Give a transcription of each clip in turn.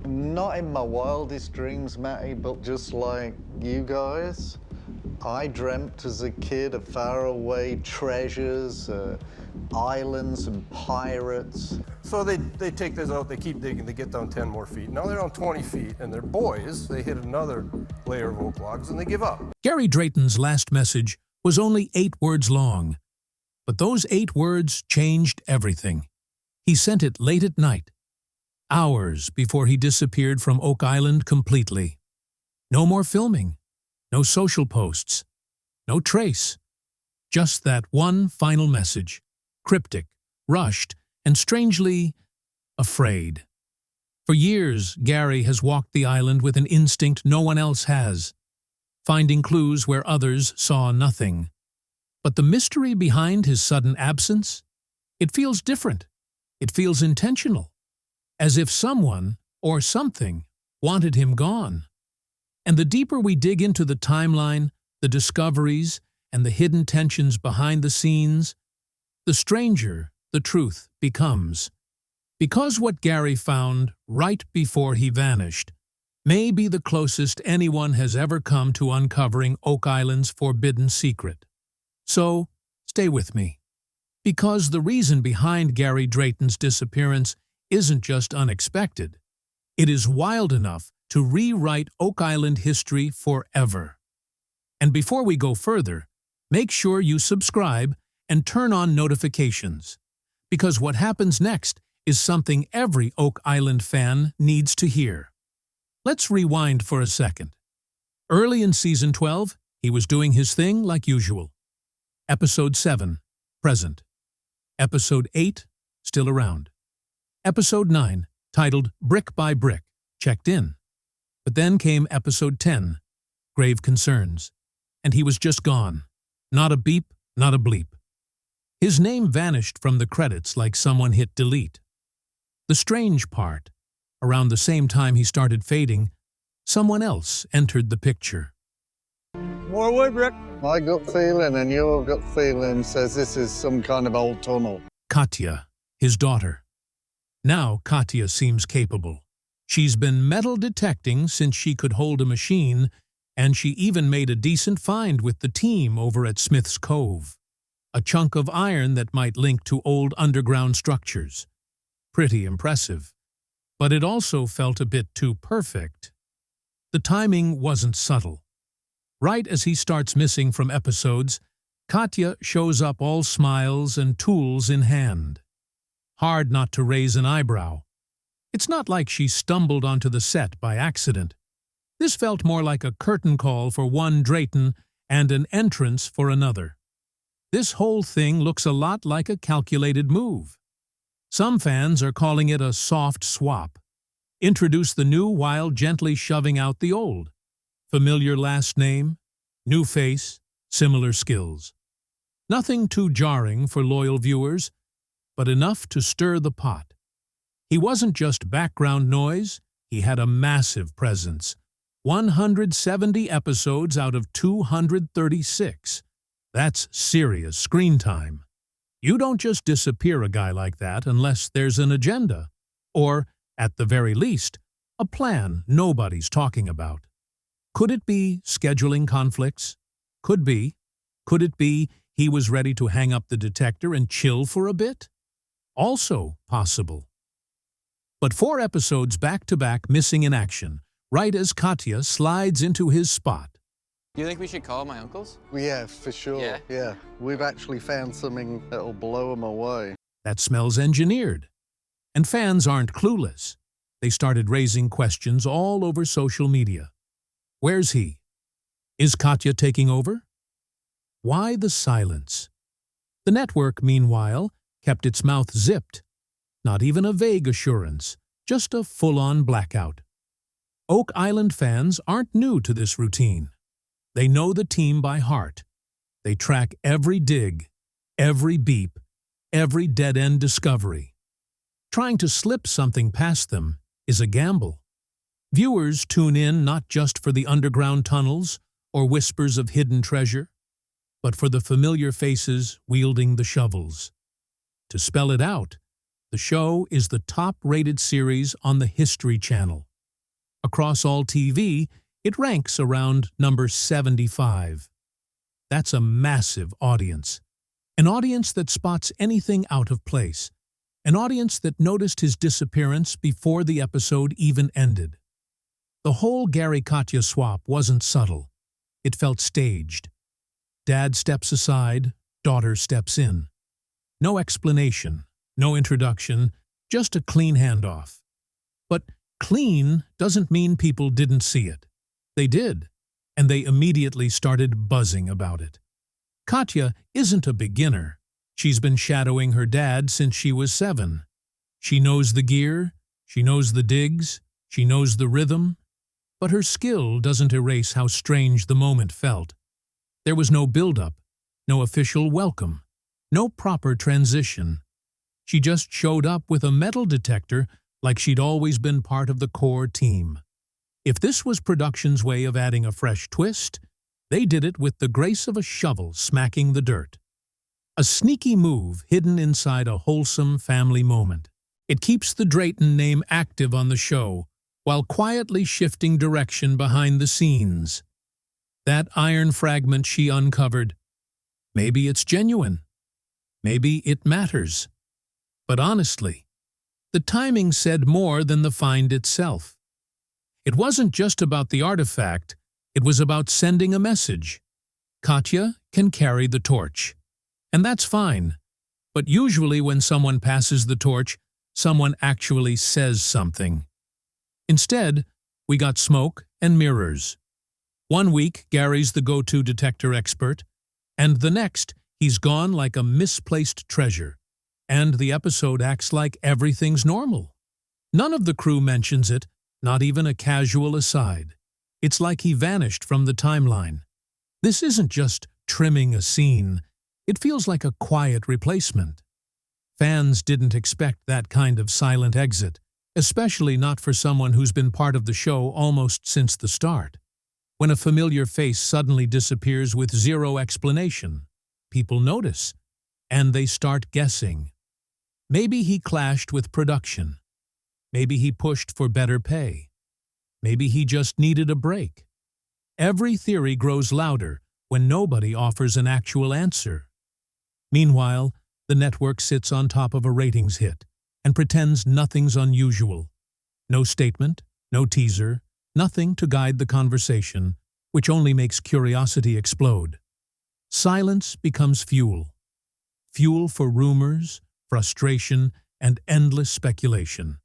Not in my wildest dreams, Matty, but just like you guys, I dreamt as a kid of faraway treasures, islands and pirates. So they take this out, they keep digging, they get down 10 more feet. Now they're down 20 feet, and they're boys. They hit another layer of oak logs, and they give up. Gary Drayton's last message was only 8 words long, but those 8 words changed everything. He sent it late at night, hours before he disappeared from Oak Island completely. No more filming, no social posts, no trace. Just that one final message, cryptic, rushed, and strangely afraid. For years, Gary has walked the island with an instinct no one else has, finding clues where others saw nothing. But the mystery behind his sudden absence? It feels different. It feels intentional, as if someone or something wanted him gone. And the deeper we dig into the timeline, the discoveries, and the hidden tensions behind the scenes, the stranger the truth becomes. Because what Gary found right before he vanished may be the closest anyone has ever come to uncovering Oak Island's forbidden secret. So, stay with me. Because the reason behind Gary Drayton's disappearance isn't just unexpected. It is wild enough to rewrite Oak Island history forever. And before we go further, make sure you subscribe and turn on notifications, because what happens next is something every Oak Island fan needs to hear. Let's rewind for a second. Early in Season 12, he was doing his thing like usual. Episode 7, present. Episode 8, still around. Episode 9, titled Brick by Brick, checked in. But then came Episode 10, Grave Concerns, and he was just gone. Not a beep, not a bleep. His name vanished from the credits like someone hit delete. The strange part, around the same time he started fading, someone else entered the picture. More wood, Rick. My gut feeling and your gut feeling says this is some kind of old tunnel. Katya, his daughter. Now Katya seems capable. She's been metal detecting since she could hold a machine, and she even made a decent find with the team over at Smith's Cove. A chunk of iron that might link to old underground structures. Pretty impressive. But it also felt a bit too perfect. The timing wasn't subtle. Right as he starts missing from episodes, Katya shows up all smiles and tools in hand. Hard not to raise an eyebrow. It's not like she stumbled onto the set by accident. This felt more like a curtain call for one Drayton and an entrance for another. This whole thing looks a lot like a calculated move. Some fans are calling it a soft swap. Introduce the new while gently shoving out the old. Familiar last name, new face, similar skills. Nothing too jarring for loyal viewers, but enough to stir the pot. He wasn't just background noise, he had a massive presence. 170 episodes out of 236. That's serious screen time. You don't just disappear a guy like that unless there's an agenda, or, at the very least, a plan nobody's talking about. Could it be scheduling conflicts? Could be. Could it be he was ready to hang up the detector and chill for a bit? Also possible. But 4 episodes back-to-back missing in action, right as Katya slides into his spot. You think we should call my uncles? Yeah, for sure. Yeah. We've actually found something that'll blow them away. That smells engineered. And fans aren't clueless. They started raising questions all over social media. Where's he? Is Katya taking over? Why the silence? The network, meanwhile, kept its mouth zipped. Not even a vague assurance, just a full-on blackout. Oak Island fans aren't new to this routine. They know the team by heart. They track every dig, every beep, every dead-end discovery. Trying to slip something past them is a gamble. Viewers tune in not just for the underground tunnels or whispers of hidden treasure, but for the familiar faces wielding the shovels. To spell it out, the show is the top-rated series on the History Channel. Across all TV, it ranks around number 75. That's a massive audience. An audience that spots anything out of place. An audience that noticed his disappearance before the episode even ended. The whole Gary-Katya swap wasn't subtle. It felt staged. Dad steps aside, daughter steps in. No explanation, no introduction, just a clean handoff. But clean doesn't mean people didn't see it. They did, and they immediately started buzzing about it. Katya isn't a beginner. She's been shadowing her dad since she was 7. She knows the gear, she knows the digs, she knows the rhythm, but her skill doesn't erase how strange the moment felt. There was no build-up, no official welcome, no proper transition. She just showed up with a metal detector like she'd always been part of the core team. If this was production's way of adding a fresh twist, they did it with the grace of a shovel smacking the dirt. A sneaky move hidden inside a wholesome family moment. It keeps the Drayton name active on the show, while quietly shifting direction behind the scenes. That iron fragment she uncovered, maybe it's genuine. Maybe it matters. But honestly, the timing said more than the find itself. It wasn't just about the artifact, it was about sending a message. Katya can carry the torch. And that's fine. But usually when someone passes the torch, someone actually says something. Instead, we got smoke and mirrors. One week, Gary's the go-to detector expert, and the next, he's gone like a misplaced treasure, and the episode acts like everything's normal. None of the crew mentions it, not even a casual aside. It's like he vanished from the timeline. This isn't just trimming a scene, it feels like a quiet replacement. Fans didn't expect that kind of silent exit, especially not for someone who's been part of the show almost since the start. When a familiar face suddenly disappears with zero explanation, people notice, and they start guessing. Maybe he clashed with production. Maybe he pushed for better pay. Maybe he just needed a break. Every theory grows louder when nobody offers an actual answer. Meanwhile, the network sits on top of a ratings hit and pretends nothing's unusual. No statement, no teaser, nothing to guide the conversation, which only makes curiosity explode. Silence becomes fuel. Fuel for rumors, frustration, and endless speculation.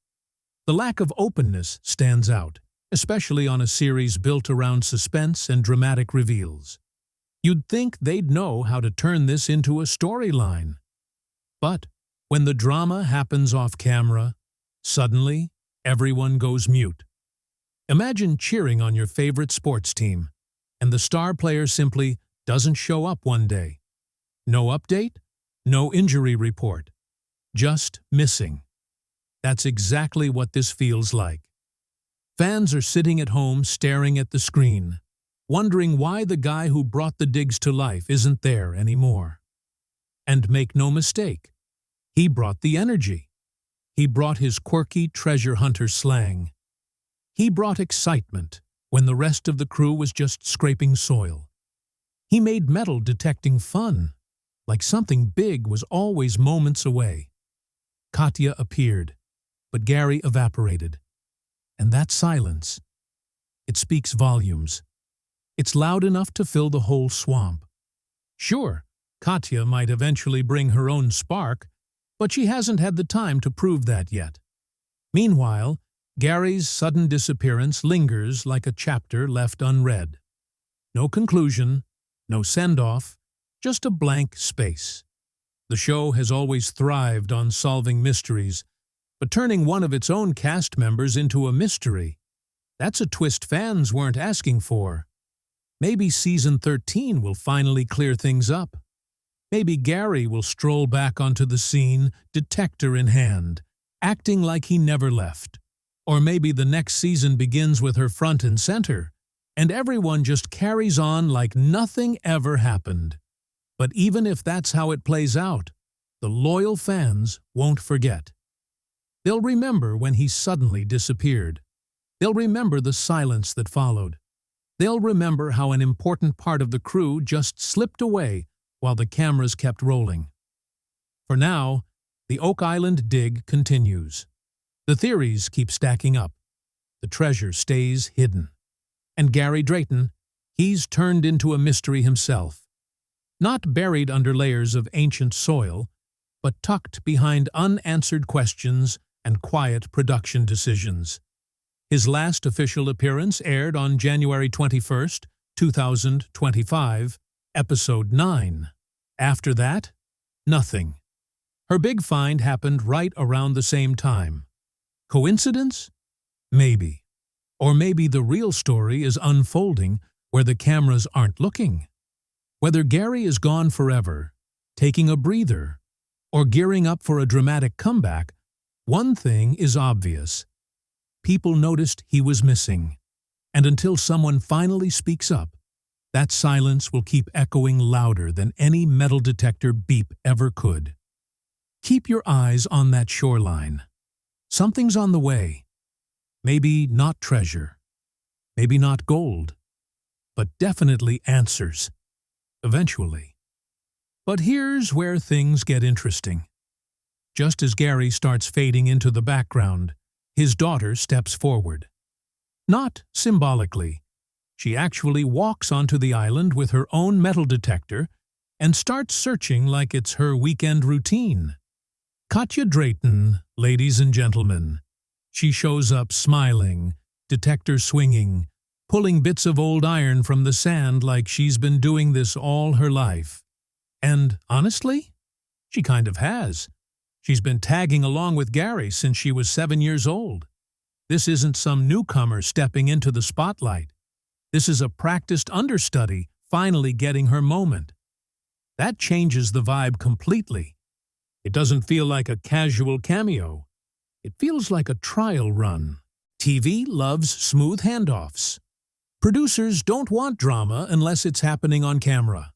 The lack of openness stands out, especially on a series built around suspense and dramatic reveals. You'd think they'd know how to turn this into a storyline. But when the drama happens off camera, suddenly everyone goes mute. Imagine cheering on your favorite sports team, and the star player simply doesn't show up one day. No update, no injury report, just missing. That's exactly what this feels like. Fans are sitting at home staring at the screen, wondering why the guy who brought the digs to life isn't there anymore. And make no mistake, he brought the energy. He brought his quirky treasure hunter slang. He brought excitement when the rest of the crew was just scraping soil. He made metal detecting fun, like something big was always moments away. Katya appeared, but Gary evaporated. And that silence, it speaks volumes. It's loud enough to fill the whole swamp. Sure, Katya might eventually bring her own spark, but she hasn't had the time to prove that yet. Meanwhile, Gary's sudden disappearance lingers like a chapter left unread. No conclusion, no send-off, just a blank space. The show has always thrived on solving mysteries, but turning one of its own cast members into a mystery, that's a twist fans weren't asking for. Maybe season 13 will finally clear things up. Maybe Gary will stroll back onto the scene, detector in hand, acting like he never left. Or maybe the next season begins with her front and center, and everyone just carries on like nothing ever happened. But even if that's how it plays out, the loyal fans won't forget. They'll remember when he suddenly disappeared. They'll remember the silence that followed. They'll remember how an important part of the crew just slipped away while the cameras kept rolling. For now, the Oak Island dig continues. The theories keep stacking up. The treasure stays hidden. And Gary Drayton, he's turned into a mystery himself. Not buried under layers of ancient soil, but tucked behind unanswered questions and quiet production decisions. His last official appearance aired on January 21st, 2025, Episode 9. After that, nothing. Her big find happened right around the same time. Coincidence? Maybe. Or maybe the real story is unfolding where the cameras aren't looking. Whether Gary is gone forever, taking a breather, or gearing up for a dramatic comeback, one thing is obvious. People noticed he was missing, and until someone finally speaks up, that silence will keep echoing louder than any metal detector beep ever could. Keep your eyes on that shoreline. Something's on the way. Maybe not treasure, maybe not gold, but definitely answers, eventually. But here's where things get interesting. Just as Gary starts fading into the background, his daughter steps forward. Not symbolically. She actually walks onto the island with her own metal detector and starts searching like it's her weekend routine. Katya Drayton, ladies and gentlemen. She shows up smiling, detector swinging, pulling bits of old iron from the sand like she's been doing this all her life. And honestly, she kind of has. She's been tagging along with Gary since she was 7 years old. This isn't some newcomer stepping into the spotlight. This is a practiced understudy finally getting her moment. That changes the vibe completely. It doesn't feel like a casual cameo. It feels like a trial run. TV loves smooth handoffs. Producers don't want drama unless it's happening on camera.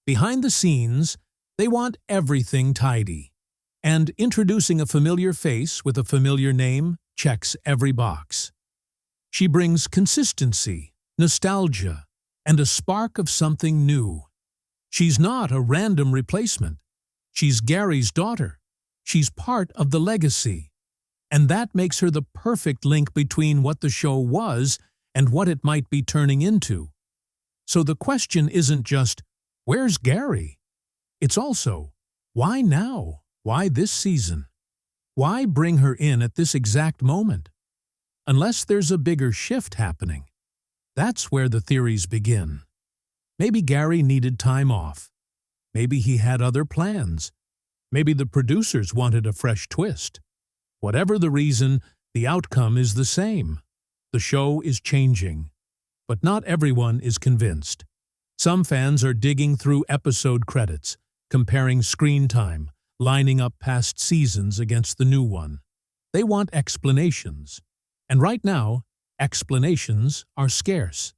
Behind the scenes, they want everything tidy. And introducing a familiar face with a familiar name checks every box. She brings consistency, nostalgia, and a spark of something new. She's not a random replacement. She's Gary's daughter. She's part of the legacy. And that makes her the perfect link between what the show was and what it might be turning into. So the question isn't just, where's Gary? It's also, why now? Why this season? Why bring her in at this exact moment? Unless there's a bigger shift happening. That's where the theories begin. Maybe Gary needed time off. Maybe he had other plans. Maybe the producers wanted a fresh twist. Whatever the reason, the outcome is the same. The show is changing. But not everyone is convinced. Some fans are digging through episode credits, comparing screen time, lining up past seasons against the new one. They want explanations. And right now, explanations are scarce.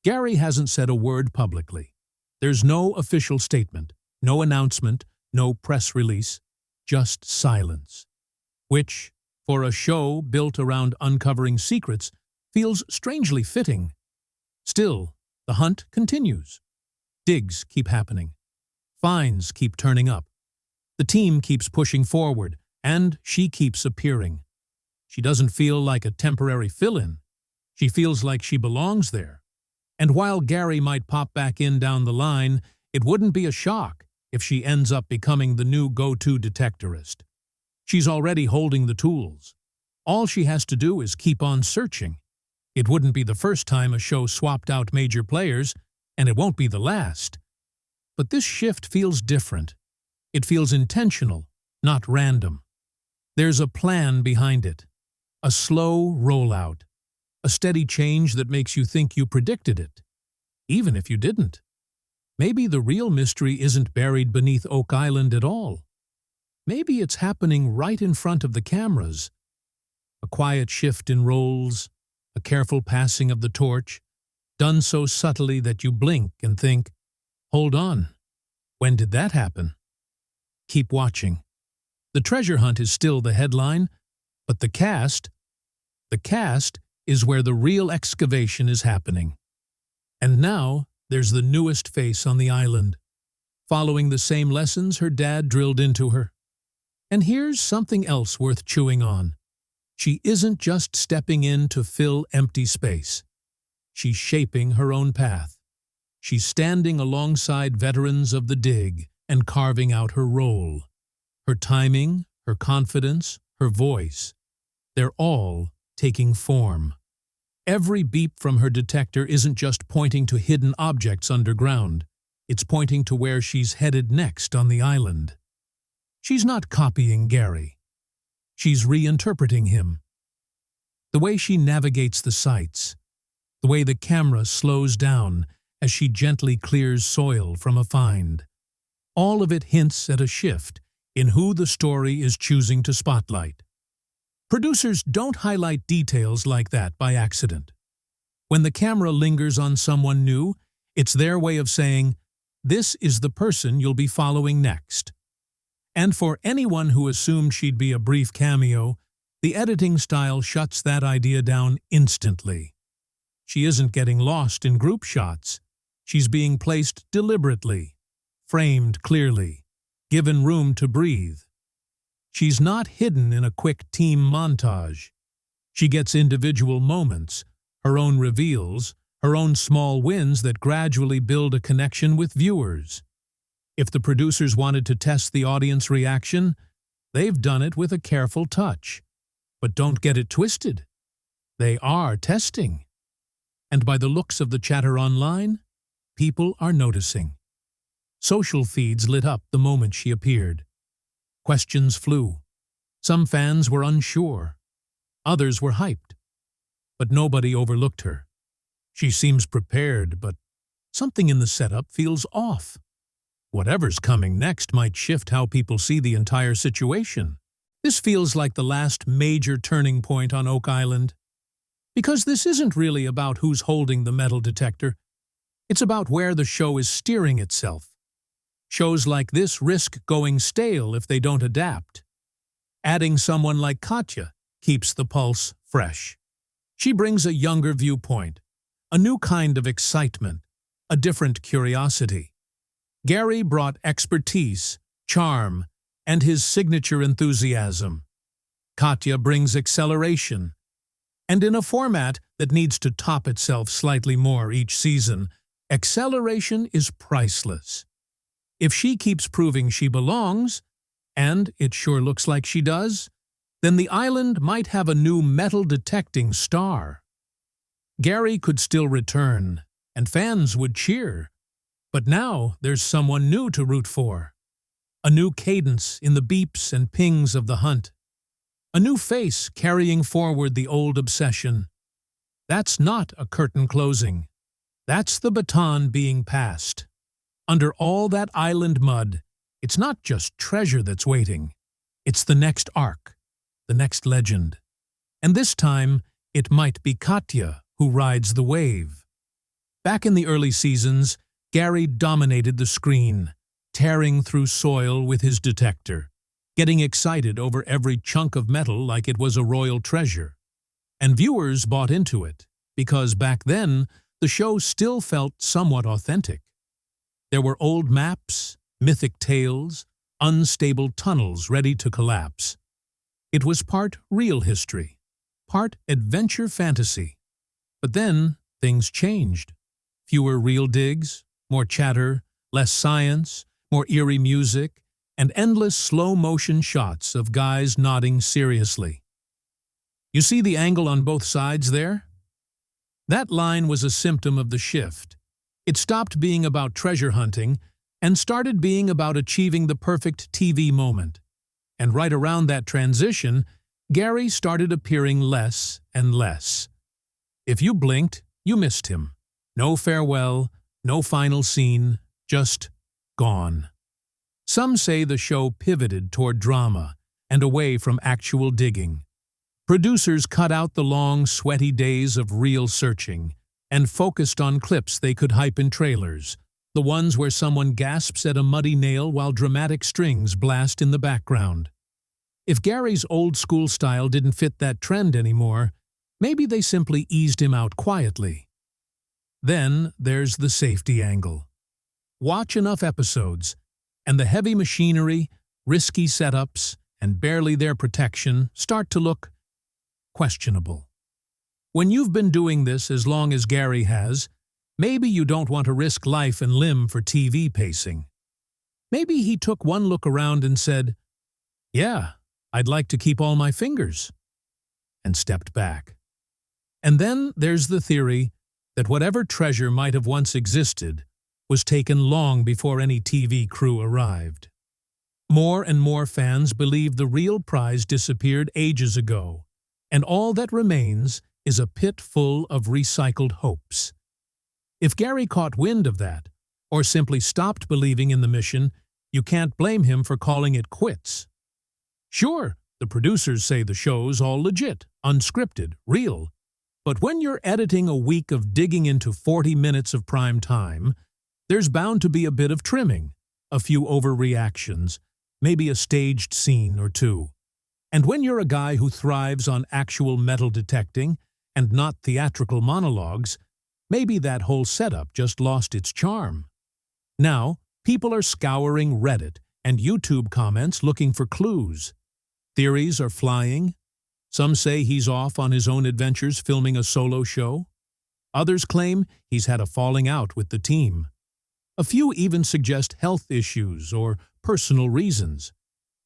Gary hasn't said a word publicly. There's no official statement, no announcement, no press release, just silence. Which, for a show built around uncovering secrets, feels strangely fitting. Still, the hunt continues. Digs keep happening. Finds keep turning up. The team keeps pushing forward, and she keeps appearing. She doesn't feel like a temporary fill-in. She feels like she belongs there. And while Gary might pop back in down the line, it wouldn't be a shock if she ends up becoming the new go-to detectorist. She's already holding the tools. All she has to do is keep on searching. It wouldn't be the first time a show swapped out major players, and it won't be the last. But this shift feels different. It feels intentional, not random. There's a plan behind it. A slow rollout. A steady change that makes you think you predicted it, even if you didn't. Maybe the real mystery isn't buried beneath Oak Island at all. Maybe it's happening right in front of the cameras. A quiet shift in roles, a careful passing of the torch, done so subtly that you blink and think, hold on, when did that happen? Keep watching. The treasure hunt is still the headline, but the cast is where the real excavation is happening. And now, there's the newest face on the island, following the same lessons her dad drilled into her. And here's something else worth chewing on. She isn't just stepping in to fill empty space. She's shaping her own path. She's standing alongside veterans of the dig and carving out her role. Her timing, her confidence, her voice, they're all taking form. Every beep from her detector isn't just pointing to hidden objects underground. It's pointing to where she's headed next on the island. She's not copying Gary. She's reinterpreting him. The way she navigates the sights, the way the camera slows down as she gently clears soil from a find, all of it hints at a shift in who the story is choosing to spotlight. Producers don't highlight details like that by accident. When the camera lingers on someone new, it's their way of saying, "This is the person you'll be following next." And for anyone who assumed she'd be a brief cameo, the editing style shuts that idea down instantly. She isn't getting lost in group shots. She's being placed deliberately, framed clearly, given room to breathe. She's not hidden in a quick team montage. She gets individual moments, her own reveals, her own small wins that gradually build a connection with viewers. If the producers wanted to test the audience reaction, they've done it with a careful touch. But don't get it twisted. They are testing. And by the looks of the chatter online, people are noticing. Social feeds lit up the moment she appeared. Questions flew. Some fans were unsure. Others were hyped. But nobody overlooked her. She seems prepared, but something in the setup feels off. Whatever's coming next might shift how people see the entire situation. This feels like the last major turning point on Oak Island. Because this isn't really about who's holding the metal detector. It's about where the show is steering itself. Shows like this risk going stale if they don't adapt. Adding someone like Katya keeps the pulse fresh. She brings a younger viewpoint, a new kind of excitement, a different curiosity. Gary brought expertise, charm, and his signature enthusiasm. Katya brings acceleration. And in a format that needs to top itself slightly more each season, acceleration is priceless. If she keeps proving she belongs, and it sure looks like she does, then the island might have a new metal-detecting star. Gary could still return, and fans would cheer. But now there's someone new to root for. A new cadence in the beeps and pings of the hunt. A new face carrying forward the old obsession. That's not a curtain closing. That's the baton being passed. Under all that island mud, it's not just treasure that's waiting. It's the next arc, the next legend. And this time, it might be Katya who rides the wave. Back in the early seasons, Gary dominated the screen, tearing through soil with his detector, getting excited over every chunk of metal like it was a royal treasure. And viewers bought into it, because back then, the show still felt somewhat authentic. There were old maps, mythic tales, unstable tunnels ready to collapse. It was part real history, part adventure fantasy. But then, things changed. Fewer real digs, more chatter, less science, more eerie music, and endless slow-motion shots of guys nodding seriously. You see the angle on both sides there? That line was a symptom of the shift. It stopped being about treasure hunting and started being about achieving the perfect TV moment. And right around that transition, Gary started appearing less and less. If you blinked, you missed him. No farewell, no final scene, just gone. Some say the show pivoted toward drama and away from actual digging. Producers cut out the long, sweaty days of real searching and focused on clips they could hype in trailers, the ones where someone gasps at a muddy nail while dramatic strings blast in the background. If Gary's old-school style didn't fit that trend anymore, maybe they simply eased him out quietly. Then there's the safety angle. Watch enough episodes, and the heavy machinery, risky setups, and barely there protection start to look questionable. When you've been doing this as long as Gary has, maybe you don't want to risk life and limb for TV pacing. Maybe he took one look around and said, "Yeah, I'd like to keep all my fingers," and stepped back. And then there's the theory that whatever treasure might have once existed was taken long before any TV crew arrived. More and more fans believe the real prize disappeared ages ago, and all that remains is a pit full of recycled hopes. If Gary caught wind of that, or simply stopped believing in the mission, you can't blame him for calling it quits. Sure, the producers say the show's all legit, unscripted, real. But when you're editing a week of digging into 40 minutes of prime time, there's bound to be a bit of trimming, a few overreactions, maybe a staged scene or two. And when you're a guy who thrives on actual metal detecting and not theatrical monologues, maybe that whole setup just lost its charm. Now, people are scouring Reddit and YouTube comments looking for clues. Theories are flying. Some say he's off on his own adventures filming a solo show. Others claim he's had a falling out with the team. A few even suggest health issues or personal reasons.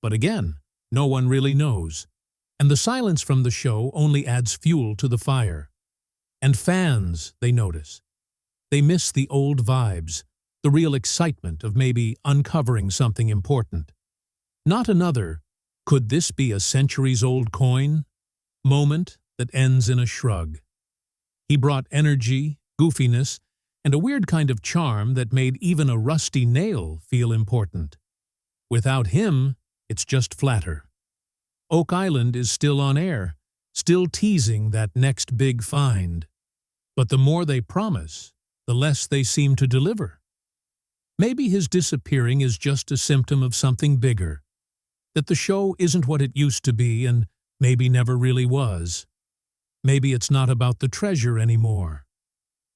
But again, no one really knows. And the silence from the show only adds fuel to the fire. And fans, they notice. They miss the old vibes, the real excitement of maybe uncovering something important. Not another, "Could this be a centuries-old coin?" moment that ends in a shrug. He brought energy, goofiness, and a weird kind of charm that made even a rusty nail feel important. Without him, it's just flatter. Oak Island is still on air, still teasing that next big find. But the more they promise, the less they seem to deliver. Maybe his disappearing is just a symptom of something bigger, that the show isn't what it used to be and maybe never really was. Maybe it's not about the treasure anymore.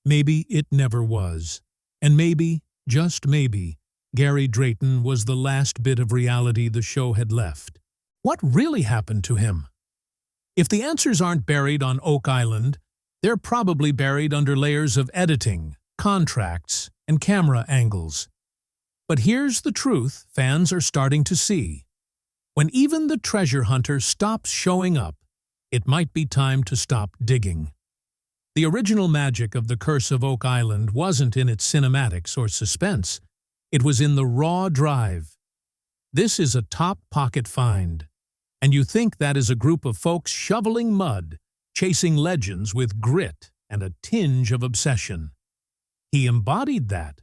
Maybe it never was. And maybe, just maybe, Gary Drayton was the last bit of reality the show had left. What really happened to him? If the answers aren't buried on Oak Island, they're probably buried under layers of editing, contracts, and camera angles. But here's the truth fans are starting to see. When even the treasure hunter stops showing up, it might be time to stop digging. The original magic of The Curse of Oak Island wasn't in its cinematics or suspense. It was in the raw drive. This is a top-pocket find. And you think that is a group of folks shoveling mud, chasing legends with grit and a tinge of obsession. He embodied that.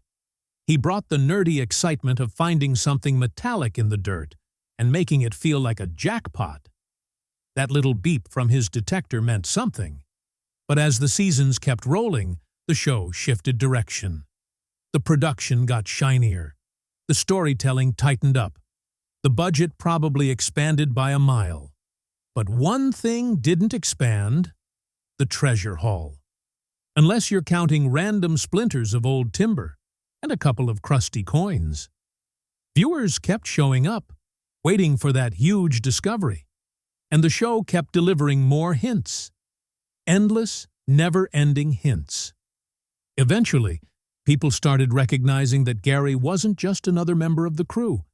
He brought the nerdy excitement of finding something metallic in the dirt and making it feel like a jackpot. That little beep from his detector meant something. But as the seasons kept rolling, the show shifted direction. The production got shinier. The storytelling tightened up. The budget probably expanded by a mile. But one thing didn't expand: the treasure haul. Unless you're counting random splinters of old timber and a couple of crusty coins. Viewers kept showing up, waiting for that huge discovery. And the show kept delivering more hints. Endless, never-ending hints. Eventually, people started recognizing that Gary wasn't just another member of the crew.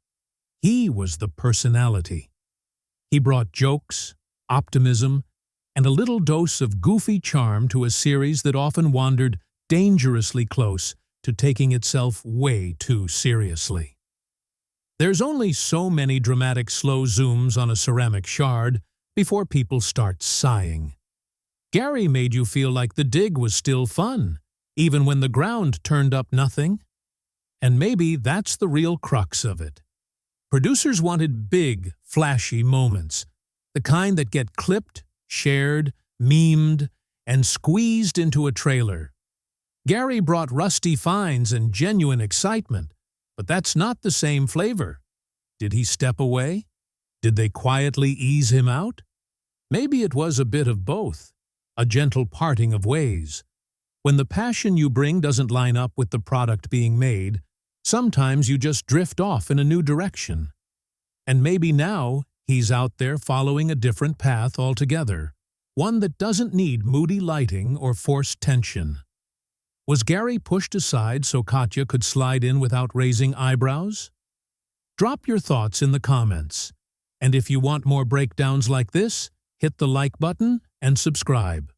He was the personality. He brought jokes, optimism, and a little dose of goofy charm to a series that often wandered dangerously close to taking itself way too seriously. There's only so many dramatic slow zooms on a ceramic shard before people start sighing. Gary made you feel like the dig was still fun, even when the ground turned up nothing. And maybe that's the real crux of it. Producers wanted big, flashy moments, the kind that get clipped, shared, memed, and squeezed into a trailer. Gary brought rusty finds and genuine excitement, but that's not the same flavor. Did he step away? Did they quietly ease him out? Maybe it was a bit of both. a gentle parting of ways. When the passion you bring doesn't line up with the product being made, sometimes you just drift off in a new direction. And maybe now he's out there following a different path altogether, one that doesn't need moody lighting or forced tension. Was Gary pushed aside so Katya could slide in without raising eyebrows? Drop your thoughts in the comments. And if you want more breakdowns like this, hit the like button and subscribe.